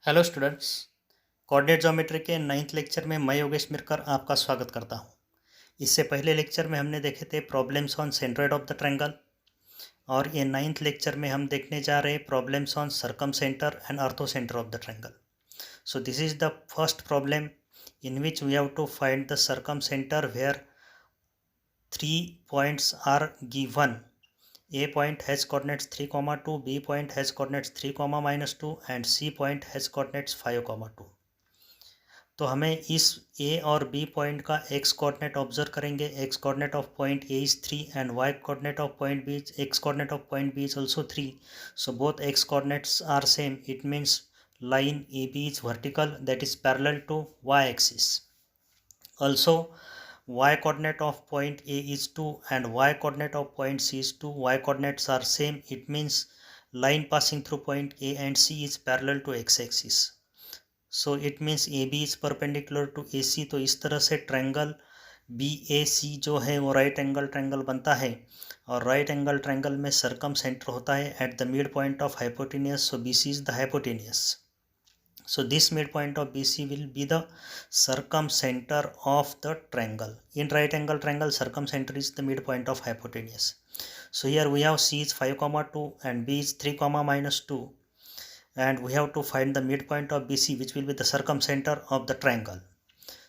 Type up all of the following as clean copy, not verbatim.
Hello students. Coordinate geometry के 9th lecture में मैं योगेश मिरकर आपका स्वागत करता हूं। इससे पहले लेक्चर में हमने देखे थे problems on centroid of the triangle, और ये 9th लेक्चर में हम देखने जा रहे हैं problems on circumcentre and orthocentre of the triangle. So this is the first problem in which we have to find the circumcentre where 3 points are given. A point has coordinates 3, 2, B point has coordinates 3, -2 and C point has coordinates 5, 2। तो हमें इस A और B point का x coordinate observe करेंगे। x coordinate of point A is 3 and y coordinate of point B x coordinate of point B is also 3. So both x coordinates are same. It means line AB is vertical, that is parallel to y axis. Also y coordinate of point A is 2 and y coordinate of point C is 2. Y coordinates are same. It means line passing through point A and C is parallel to x axis. So it means A B is perpendicular to A C. तो इस तरह से triangle B ए सी जो है वो right angle triangle बनता है, और राइट एंगल ट्रायंगल में सर्कम सेंटर होता है at the mid point of hypotenuse. So B C is the hypotenuse. So this midpoint of BC will be the circumcenter of the triangle. In right angle triangle, circumcenter is the midpoint of hypotenuse. So here we have C is 5, 2 and B is 3, -2. And we have to find the midpoint of BC, which will be the circumcenter of the triangle.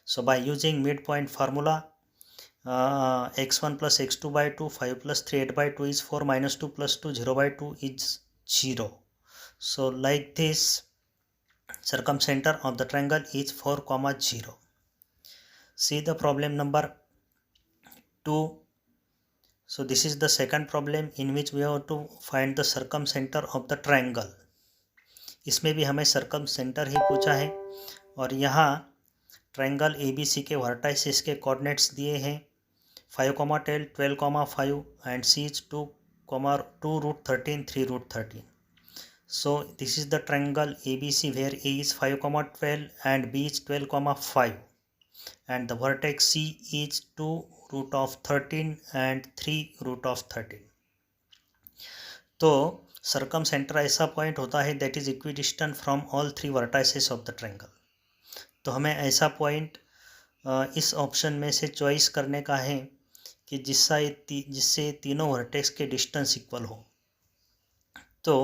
So by using midpoint formula, x1 plus x2 by 2, 5 plus 3, 8 by 2 is 4, -2 plus 2, 0 by 2 is 0. So like this, circumcenter of the triangle is 4, 0. See the problem number 2. So this is the second problem in which we have to find the circumcenter of the triangle. इसमें भी हमें circum centre ही पूछा है, और यहाँ triangle A B सी के vertices के coordinates दिए हैं 5, 10, 12, 5 and C is 2, 2√13, 3√13. So this is the triangle ABC where A is 5, 12 and B is 12, 5 and the vertex C is 2√13 and 3√13. तो सर्कम सेंटर ऐसा पॉइंट होता है that is equidistant from all 3 vertices of the triangle. तो हमें ऐसा point इस option में से चॉइस करने का है कि जिससे तीनों वर्टेक्स के डिस्टेंस इक्वल हो। तो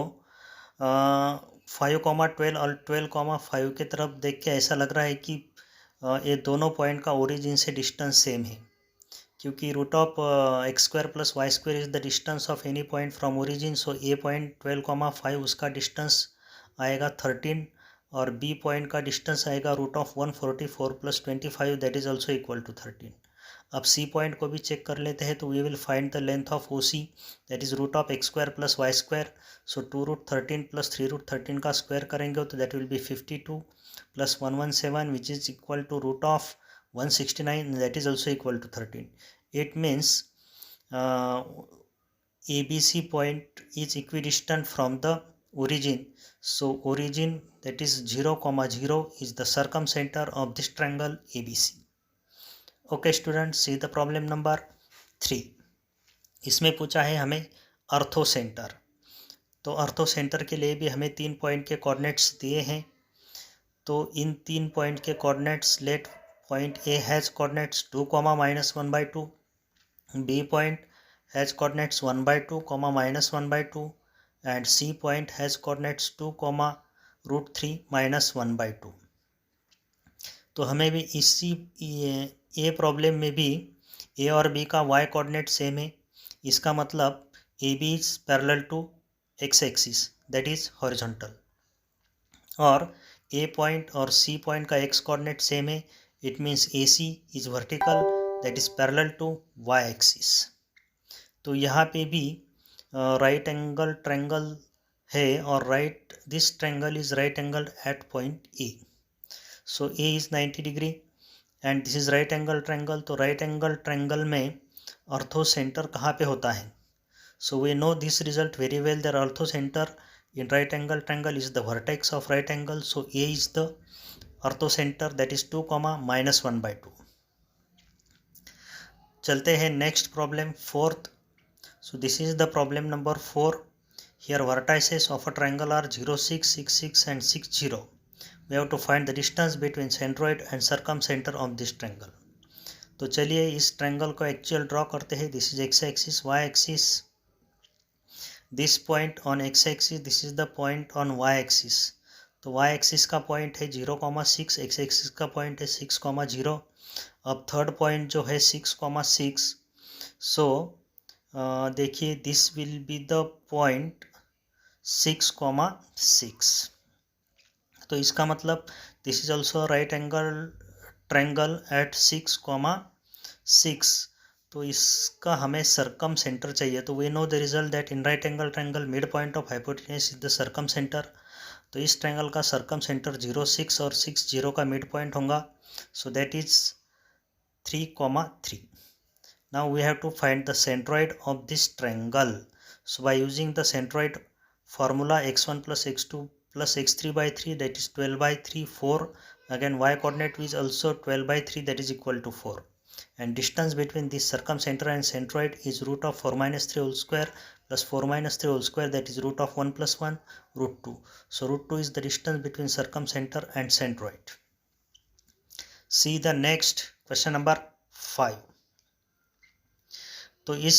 5, 12 और 12, 5 के तरफ देख के ऐसा लग रहा है कि ये दोनों पॉइंट का ओरिजिन से डिस्टेंस सेम है, क्योंकि √(x² + y² is the distance of any point from origin. So A point 12, 5 उसका डिस्टेंस आएगा 13 और बी पॉइंट का डिस्टेंस आएगा √144 + 25, that is also equal to 13। अब सी पॉइंट को भी चेक कर लेते हैं। तो we will find the length of O C, that is √(x² + y²। So 2√13 + 3√13 का स्क्वायर करेंगे तो that will be 52 + 117 which is equal to √169, that is also equal to 13. It means ABC point is equidistant from the origin. So origin, that is 0, 0 is the circumcenter of this triangle ABC. Okay students, see the problem number 3. इसमें पूछा है हमें अर्थो centre. तो अर्थो centre के लिए भी हमें 3 पॉइंट के कोऑर्डिनेट्स दिए हैं। तो इन 3 पॉइंट के coordinates, let point A has coordinates 2, -1/2. B point has coordinates 1/2, -1/2 and C point has coordinates 2, √3 -1/2. तो हमें भी इसी ए प्रॉब्लम में भी ए और बी का y कोऑर्डिनेट सेम है। इसका मतलब A B is parallel to x axis, that is horizontal, और ए पॉइंट और सी पॉइंट का x कोऑर्डिनेट सेम है। It means AC is vertical, that is parallel to y axis. तो यहाँ पे भी राइट एंगल ट्रायंगल है, और this triangle is right angle at point A. So A is 90 degree and this is right angle triangle. तो right angle triangle में अर्थो centre कहाँ पे होता है? So we know this result very well, that orthocentre in right angle triangle is the vertex of right angle. So A is the ortho center, that is 2, -1/2. चलते हैं next problem 4th. So this is the problem number 4. Here vertices of a triangle are 0, 6, 6, 6 and 6, 0. we have to find the distance between centroid and circumcenter of this triangle. तो चलिए इस triangle को actual draw करते हैं. This is x axis, y axis, this point on x axis, this is the point on y axis. तो y axis का point है 0,6, x axis का पॉइंट है 6,0. अब थर्ड पॉइंट जो है 6,6. सो देखिए this will be the point 6,6. तो इसका मतलब this is also right angle triangle at 6,6. तो इसका हमें सर्कम सेंटर चाहिए. तो we know the result that in right angle triangle mid point of hypotenuse is the circumcentre. तो इस ट्रायंगल का सर्कम सेंटर 0,6 और 6,0 का मिड पॉइंट होगा. सो that is 3,3. Now we have to find the centroid of this triangle. So by using the centroid formula x1 plus x2 plus x3 by 3, that is 12 by 3, 4. Again y coordinate is also 12 by 3, that is equal to 4. And distance between this circumcenter and centroid is root of 4 minus 3 whole square plus 4 minus 3 whole square, that is root of 1 plus 1, root 2. So root 2 is the distance between circumcenter and centroid. See the next question number 5. तो इस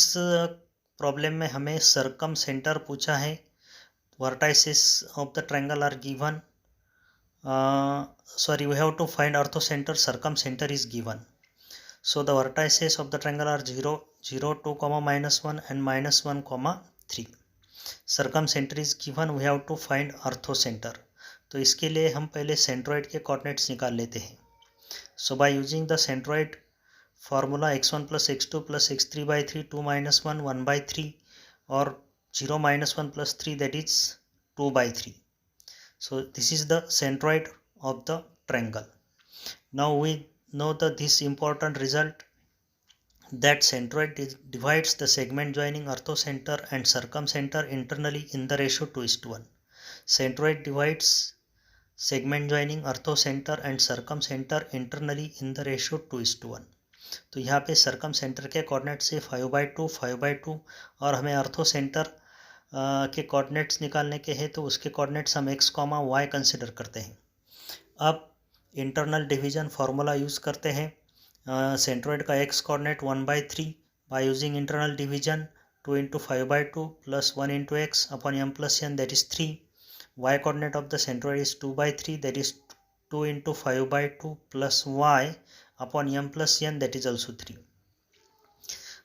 problem में हमें circumcentre पूछा है. Vertices of the triangle are given. sorry, we have to find ortho center. Circum center is given. So the vertices of the triangle are 0, 0, 2, -1 and -1, 3. Circum center is given. We have to find ortho center. तो इसके लिए हम पहले centroid के coordinates निकाल लेते हैं. So by using the centroid formula x1 plus x2 plus x3 by 3, 2 minus 1, 1 by 3, or 0 minus 1 plus 3, that is 2 by 3. So this is the centroid of the triangle. Now we know this important result, that centroid divides the segment joining orthocenter and circumcenter internally in the ratio 2:1. Centroid divides segment joining orthocenter and circumcenter internally in the ratio 2:1. तो यहाँ पे circum centre के coordinates है 5/2, 5/2, और हमें अर्थो centre के coordinates निकालने के हैं. तो उसके कोऑर्डिनेट्स हम x, y कंसिडर करते हैं. अब इंटरनल डिवीजन फार्मूला यूज़ करते हैं. सेंट्रोइड का x coordinate 1/3 by using internal division 2 × 5/2 plus 1 × x upon m plus n, that is 3. y coordinate of the centroid is 2/3, that is 2 × 5/2 plus y upon m plus n, that is also 3.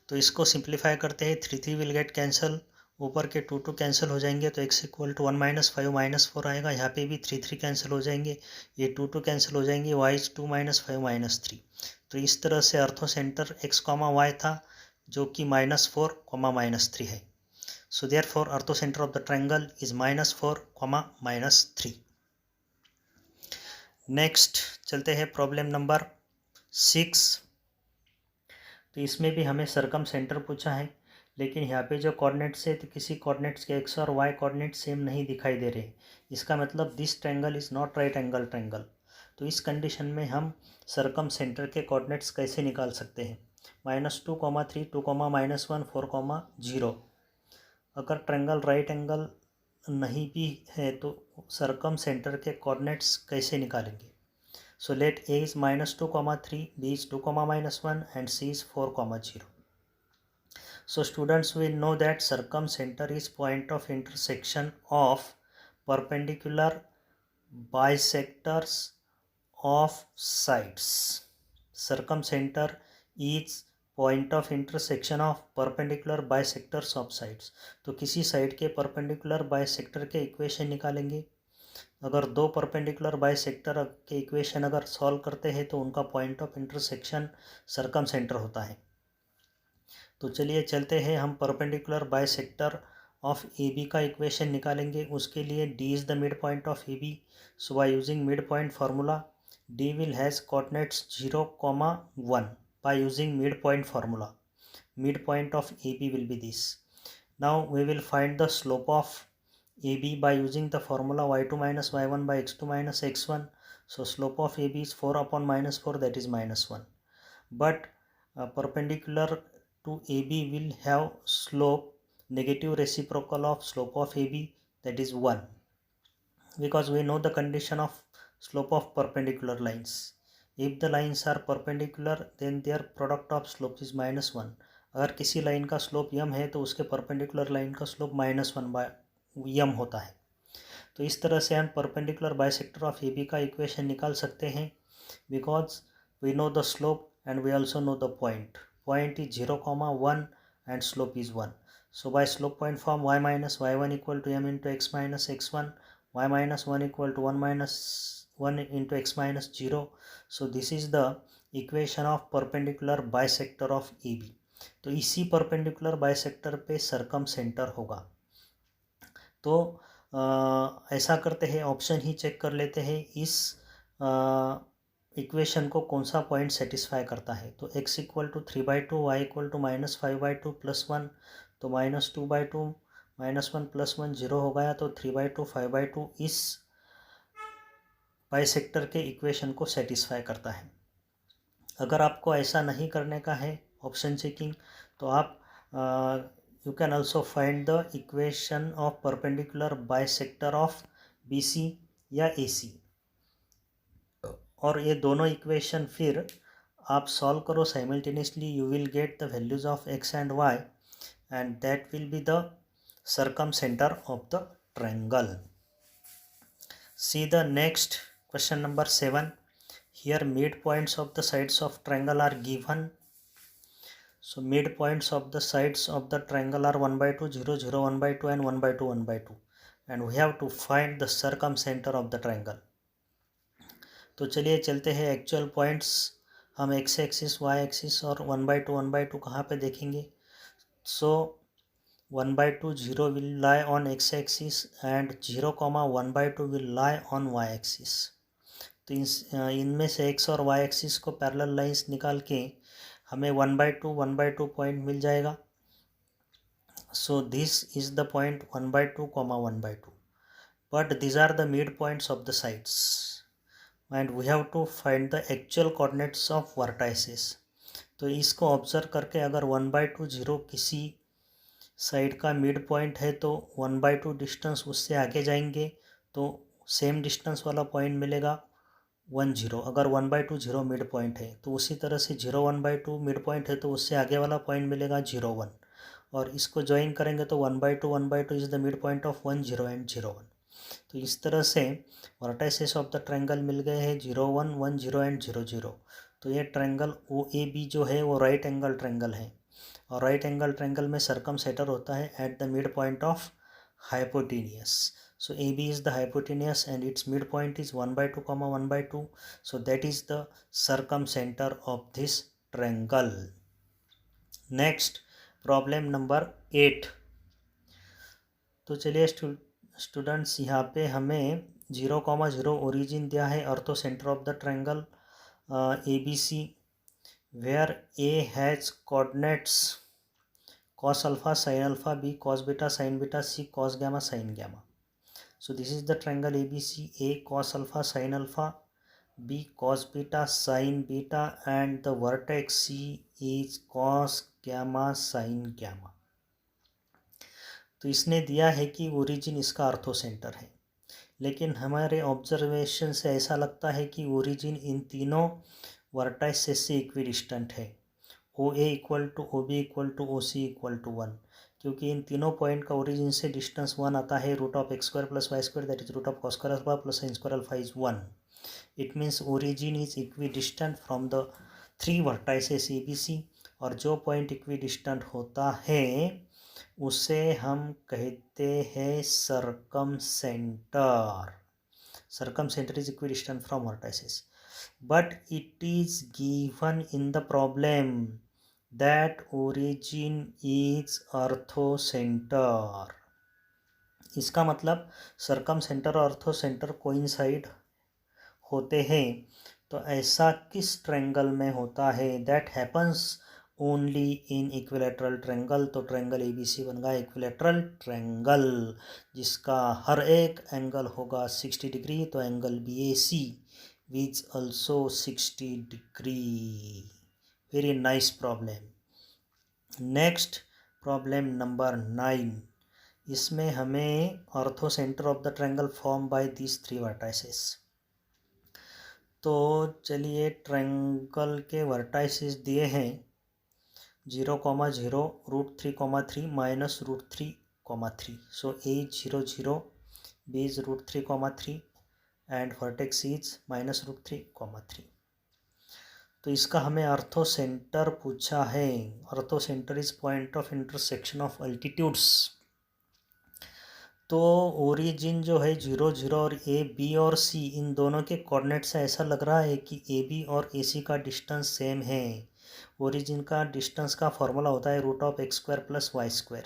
तो इसको simplify करते हैं. 3 3 will get cancel, ऊपर के 2 2 cancel हो जाएंगे. तो x equal to 1 - 5 - 4 आएगा. यहाँ पे भी 3 3 कैंसिल हो जाएंगे, ये 2 2 कैंसिल हो जाएंगे. y is 2 - 5 - 3. तो इस तरह से अर्थो सेंटर x, y था, जो कि -4, -3 है. सो देयरफॉर अर्थो centre of the triangle is -4, -3. Next चलते हैं प्रॉब्लम नंबर 6. तो इसमें भी हमें सर्कम सेंटर पूछा है, लेकिन यहाँ पे जो कोऑर्डिनेट्स है तो किसी कोऑर्डिनेट्स के x और y कोऑर्डिनेट सेम नहीं दिखाई दे रहे. इसका मतलब this triangle is not right angle triangle. तो इस कंडीशन में हम सर्कम सेंटर के कोऑर्डिनेट्स कैसे निकाल सकते हैं. -2, 3, 2, -1, 4, 0. अगर ट्रायंगल राइट एंगल नहीं भी है तो सर्कम सेंटर के कोऑर्डिनेट्स कैसे निकालेंगे. So let A is -2, 3, B is 2, -1 and C is 4, 0. So students will know that circumcenter is point of intersection of perpendicular bisectors of sides. Circumcenter is point of intersection of perpendicular bisectors of sides. तो किसी side के perpendicular bisector के equation निकालेंगे. अगर दो perpendicular bisector के equation अगर solve करते हैं तो उनका point of intersection circumcentre होता है. तो चलिए चलते हैं, हम perpendicular bisector of A B का इक्वेशन निकालेंगे. उसके लिए D is the mid point of A B. So by using midpoint formula D will has coordinates 0, 1. By using midpoint formula mid point of A B will be this. Now we will find the slope of AB by using the formula y2 minus y1 by x2 minus x1. So slope of AB is 4 upon -4, that is -1. But perpendicular to AB will have slope negative reciprocal of slope of AB, that is 1. Because we know the condition of slope of perpendicular lines. If the lines are perpendicular then their product of slope is -1. अगर किसी line का slope यम है तो उसके perpendicular line का slope -1 by m होता है. तो इस तरह से हम perpendicular bisector of A B का इक्वेशन निकाल सकते हैं, because we know the slope and we also know the point. Point is 0,1 and slope is 1. So by slope point form y minus y1 equal to m into x minus x1, y minus 1 equal to 1 minus 1 into x minus 0. So this is the equation of perpendicular bisector of AB. तो इसी perpendicular bisector पे circum center होगा. तो ऐसा करते हैं, option ही check कर लेते हैं इस इक्वेशन को कौन सा पॉइंट सेटिस्फाई करता है. तो x equal to 3/2, y equal to -5/2 plus 1. तो -2/2 -1 प्लस 1 0 हो गया. तो 3/2 5/2 इस बाइसेक्टर के इक्वेशन को सेटिस्फाई करता है. अगर आपको ऐसा नहीं करने का है ऑप्शन चेकिंग, तो आप you can also find the equation of perpendicular bisector of BC या AC. और ये दोनों इक्वेशन फिर आप सॉल्व करो simultaneously. You will get the values of x and y and that will be the circumcenter of the triangle. See the next question number 7. Here midpoints of the sides of triangle are given. So midpoints of the sides of the triangle are 1/2, 0, 0, 1/2 and 1/2, 1/2, and we have to find the circumcenter of the triangle. तो चलिए चलते हैं actual points. हम x axis, y axis और 1/2, 1/2 कहाँ पे देखेंगे. So 1/2 0 will lie on x axis and 0,1/2 will lie on y axis. तो इनमें से x और y axis को पैरेलल लाइंस निकाल के हमें 1/2 पॉइंट मिल जाएगा. So this is the point 1/2, 1/2. But these are the midpoints of the sides and we have to find the actual coordinates of vertices. तो इसको ऑब्जर्व करके अगर 1/2 0 किसी साइड का मिड पॉइंट है तो 1/2 डिस्टेंस उससे आगे जाएंगे तो सेम डिस्टेंस वाला पॉइंट मिलेगा 1 0. अगर 1/2 0 मिड पॉइंट है तो उसी तरह से 0 1/2 मिड पॉइंट है तो उससे आगे वाला पॉइंट मिलेगा 0 1. और इसको ज्वाइन करेंगे तो 1/2 is the mid point of 1 0 and 0 1. तो इस तरह से वर्टाइसेस ऑफ द ट्रायंगल मिल गए हैं 0 1 1 0 एंड 0 0. तो ये ट्रायंगल OAB जो है वो राइट एंगल ट्रायंगल है और राइट एंगल ट्रायंगल में सर्कमसेंटर होता है at the mid point of hypotenuse. So AB is the hypotenuse and its mid point is 1/2, 1/2. So that is the circumcentre of this triangle. Next problem number 8. तो चलिए students, यहाँ पे हमें 0,0 origin दिया है ortho centre of the triangle ABC, where A has coordinates cos alpha, sin alpha, B cos beta, sin beta, C cos gamma, sin gamma. So this is the triangle ABC. A cos alpha, sin alpha, B cos beta, sin beta, and the vertex C is cos gamma, sin gamma. तो इसने दिया है कि origin इसका ortho centre है, लेकिन हमारे observation से ऐसा लगता है कि ओरिजिन इन तीनों वर्टाइसेस से इक्विडिस्टेंट है. OA equal to OB equal to OC equal to 1, क्योंकि इन तीनों पॉइंट का ओरिजिन से डिस्टेंस 1 आता है. √(x² + y²) that is √(cos² α + sin² α is 1. It means origin is equidistant from the 3 vertices ABC, और जो पॉइंट इक्विडिस्टेंट होता है उसे हम कहते हैं सर्कमसेंटर. Circumcenter is equidistant from vertices, but it is given in the problem that origin is orthocenter. इसका मतलब circumcenter और orthocenter coincide होते हैं. तो ऐसा किस ट्रायंगल में होता है? That happens only in equilateral triangle. तो ट्रायंगल ABC बन गया इक्विलेटरल ट्रायंगल जिसका हर एक एंगल होगा 60 डिग्री. तो angle BAC which also 60 degree. Very nice problem. Next problem number 9. इसमें हमें ortho centre of the triangle form by these 3 vertices. तो चलिए ट्रायंगल के वर्टाइसेस दिए हैं 0,0 √3,3 minus √3,3. So A is 0 0, B is √3,3 and vertex is minus √3,3. तो इसका हमें अर्थो सेंटर पूछा है. अर्थो centre is point of intersection of altitudes. तो ओरिजिन जो है 0 0 और ए बी और सी इन दोनों के कोऑर्डिनेट से ऐसा लग रहा है कि ए बी और ए सी का डिस्टेंस सेम है. ओरिजिन का डिस्टेंस का फॉर्मूला होता है √(x² + y².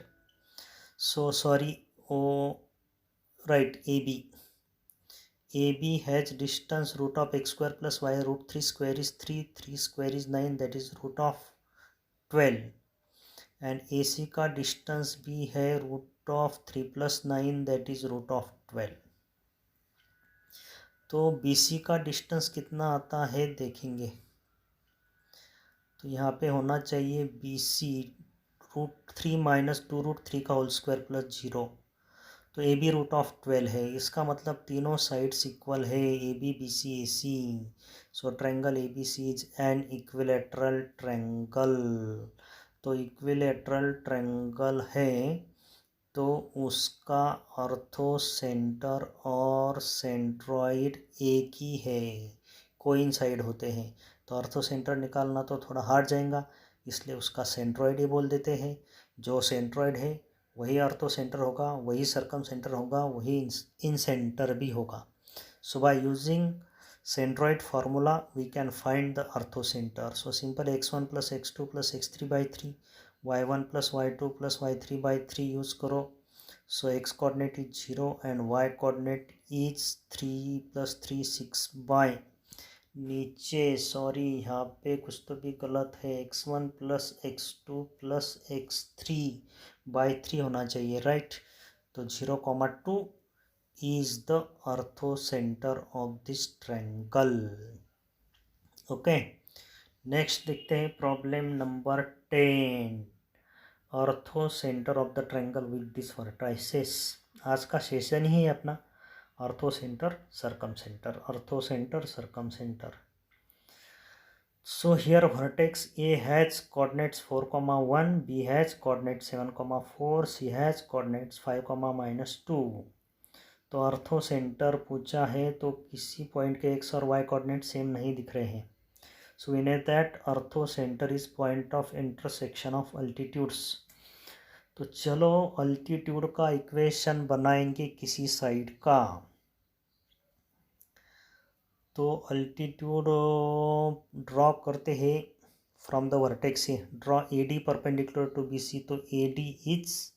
So sorry O right A B has distance √(x² + y). √3² is 3, 3² is 9, that is √12. And A C का डिस्टेंस भी है √3 + 9, that is √12. तो बी सी का डिस्टेंस कितना आता है देखेंगे. तो यहाँ पे होना चाहिए बी सी √3 - 2√3 का होल स्क्वायर प्लस 0. तो ए बी √12 है. इसका मतलब तीनों साइड्स इक्वल है, A B B C A C. So triangle A B C is an equilateral triangle. तो इक्विलैटरल ट्रायंगल है तो उसका अर्थो सेंटर और सेंट्रॉइड एक ही है, कोइंसाइड होते हैं. तो अर्थो सेंटर निकालना तो थोड़ा हार्ड जाएगा, इसलिए उसका सेंट्रॉइड ही बोल देते हैं. जो सेंट्रॉइड है वही अर्थो सेंटर होगा, वही सर्कम सेंटर होगा, वही इन सेंटर भी होगा. So by using centroid formula we can find the orthocentre. So simple x1 + x2 + x3/3, y1 + y2 + y3/3 use करो. सो x coordinate is 0 and y coordinate is 3 + 3 6. नीचे sorry यहाँ पे कुछ तो भी गलत है, x1 + x2 + x3/3 होना चाहिए, राइट. तो 0,2 is the ortho center of this triangle. Okay, next देखते हैं problem number 10. Ortho centre of the triangle with this vertices. आज का सेशन ही है अपना ortho centre circum centre, ortho centre circum centre. So here vertex A has coordinates 4,1, B has coordinates 7,4, C has coordinates 5,-2. तो अर्थो centre पूछा है तो किसी पॉइंट के x और y कोऑर्डिनेट सेम नहीं दिख रहे हैं. सो वी नो दैट अर्थो centre is point of intersection of altitudes. तो चलो अल्टीट्यूड का इक्वेशन बनाएंगे किसी साइड का. तो अल्टीट्यूड ड्रॉ करते हैं फ्रॉम द वर्टेक्स से. Draw A D perpendicular to B C. तो A D is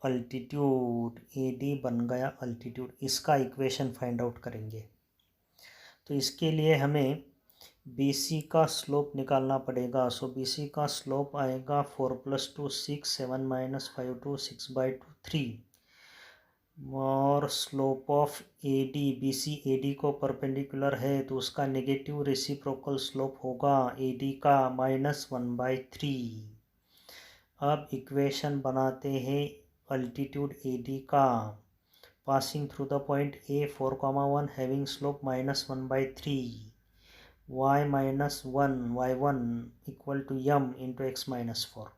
altitude, A D बन गया अल्टीट्यूड. इसका इक्वेशन फाइंड आउट करेंगे. तो इसके लिए हमें बी सी का स्लोप निकालना पड़ेगा. सो बी सी का स्लोप आएगा 4 + 2 6, 7 - 5 2 6/2 3. और slope of A D, B C A D को परपेंडिकुलर है तो उसका नेगेटिव रेसिप्रोकल स्लोप होगा ए डी का -1/3. अब इक्वेशन बनाते हैं अल्टीट्यूड ए डी का. Passing through the point A 4,1 having slope -1/3. y - 1 y1 equal to m into x - 4.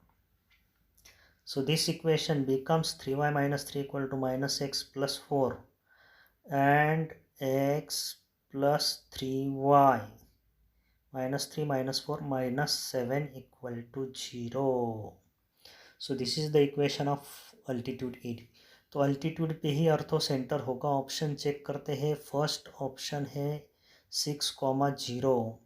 So this equation becomes 3y - 3 equal to -x + 4 and x plus 3y -3 - 4 -7 equal to 0. So this is the equation of altitude AD. तो altitude पे ही अर्थो centre होगा. Option check करते हैं. First option है 6,0.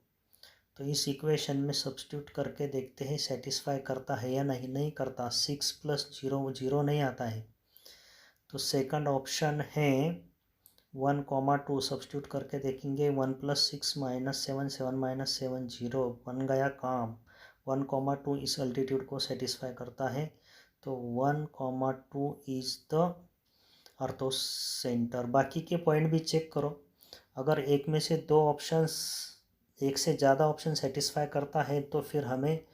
तो इस equation में सब्स्टिट्यूट करके देखते हैं सेटिस्फाई करता है या नहीं. नहीं करता. 6 + 0 0 नहीं आता है. तो सेकंड ऑप्शन है 1,2. सब्स्टिट्यूट करके देखेंगे. 1 + 6 - 7 7 - 7 0 बन गया काम. 1,2 इस अल्टीट्यूड को सेटिस्फाई करता है. तो 1,2 इज द अर्थो सेंटर. बाकी के पॉइंट भी चेक करो. अगर एक में से दो ऑप्शंस, एक से ज़्यादा ऑप्शन सेटिस्फाई करता है तो फिर हमें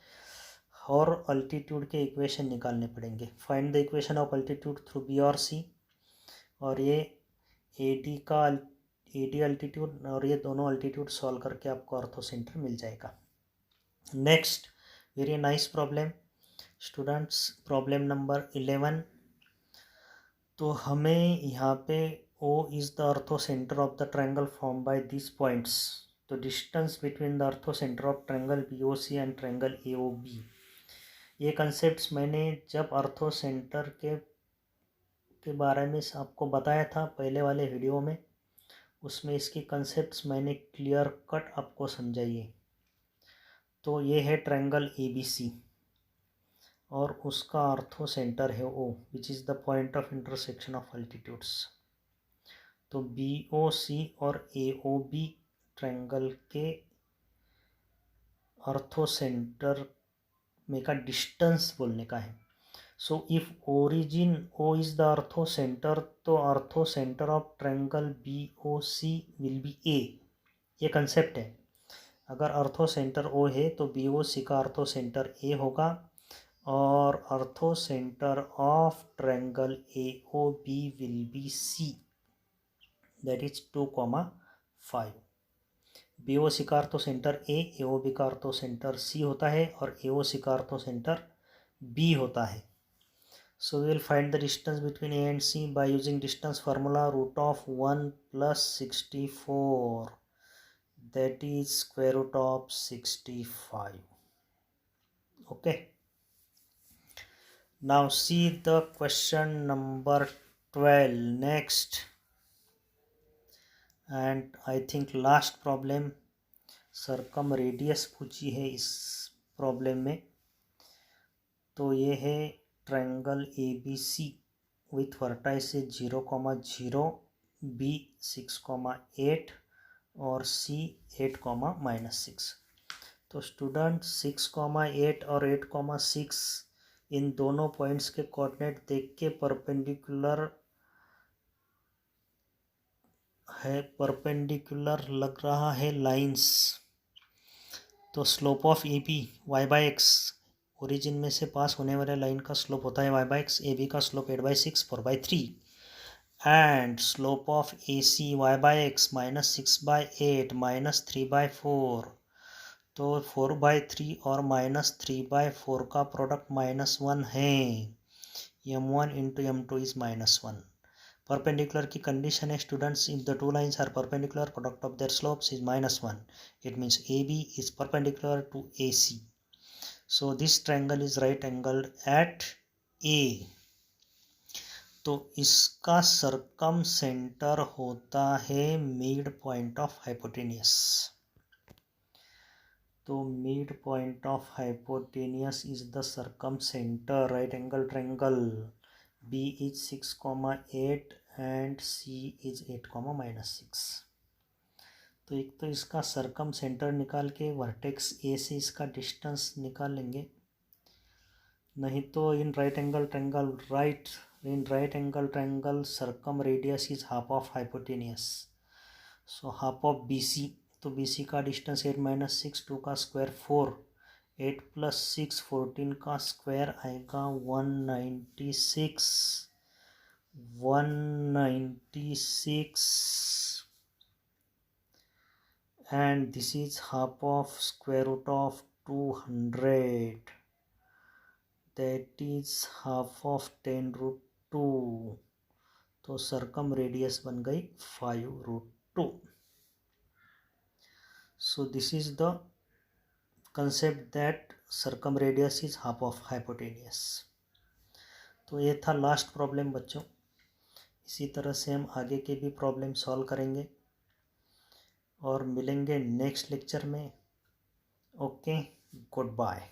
और अल्टीट्यूड के इक्वेशन निकालने पड़ेंगे. Find the equation of altitude through B और सी. और ये ए डी का AD अल्टीट्यूड और ये दोनों अल्टीट्यूड सॉल्व करके आपको ऑर्थो सेंटर मिल जाएगा। Next very nice problem students, problem number 11। तो हमें यहाँ पे O is the ortho center of the triangle formed by these points. तो distance between the ortho center of triangle BOC and triangle AOB, ये concepts मैंने जब ortho centre के बारे में आपको बताया था पहले वाले वीडियो में, उसमें इसकी कंसेप्ट्स मैंने क्लियर कट आपको समझाइए। तो ये है ट्रायंगल ABC और उसका ऑर्थो सेंटर है O, which is the point of intersection of altitudes. तो BOC और AOB ट्रायंगल के ऑर्थो सेंटर में का डिस्टेंस बोलने का है। So if origin O is the orthocentre, तो orthocentre of triangle BOC will be A। ये कंसेप्ट है। अगर ऑर्थो सेंटर O है तो BOC का ऑर्थो सेंटर A होगा और ortho centre of triangle AOB will be C, that is 2,5। BOC का ऑर्थो सेंटर A, AOB का ऑर्थो सेंटर C होता है और AOC का ऑर्थो सेंटर B होता है। So we will find the distance between A and C by using distance formula root of 1 plus 64, that is square root of 65. Okay. Now see the question number 12 next, and I think last problem circumradius पूछी है इस problem में। तो ये है triangle ABC with vertices 0,0, B 6,8 और C 8,-6। तो student 6,8 और 8,6 इन दोनों पॉइंट्स के कोऑर्डिनेट देख के परपेंडिकुलर लग रहा है लाइंस। तो slope of AB y/x, origin में से पास होने वाले लाइन का स्लोप होता है y/x, AB का slope 8/6 4/3, and slope of AC y/x -6/8 -3/4, तो 4/3 और -3/4 का प्रोडक्ट -1 है। m1 into m2 is -1। Perpendicular की कंडीशन है students, if the two lines are perpendicular product of their slopes is -1, it means AB is perpendicular to AC। So this triangle is right angled at A। तो इसका सरकम centre होता है mid point of hypotenuse. तो mid point of hypotenuse is the circumcentre right angle triangle. B is 6,8 and C is 8,-6। तो एक तो इसका सरकम centre निकाल के वर्टेक्स A से इसका डिस्टेंस निकाल लेंगे, नहीं तो in right angle triangle circumradius is half of hypotenuse. So half of BC, तो BC का डिस्टेंस 8-6, 2 का स्क्वायर 4, 8 + 6 14 का स्क्वायर आएगा 196 and this is half of square root of 200, that is half of 10√2। तो सरकम रेडियस बन गई 5√2। So this is the concept that circumradius is half of hypotenuse. तो ये था लास्ट प्रॉब्लम बच्चों। इसी तरह से हम आगे के भी प्रॉब्लम सॉल्व करेंगे और मिलेंगे नेक्स्ट लेक्चर में। Okay, good bye.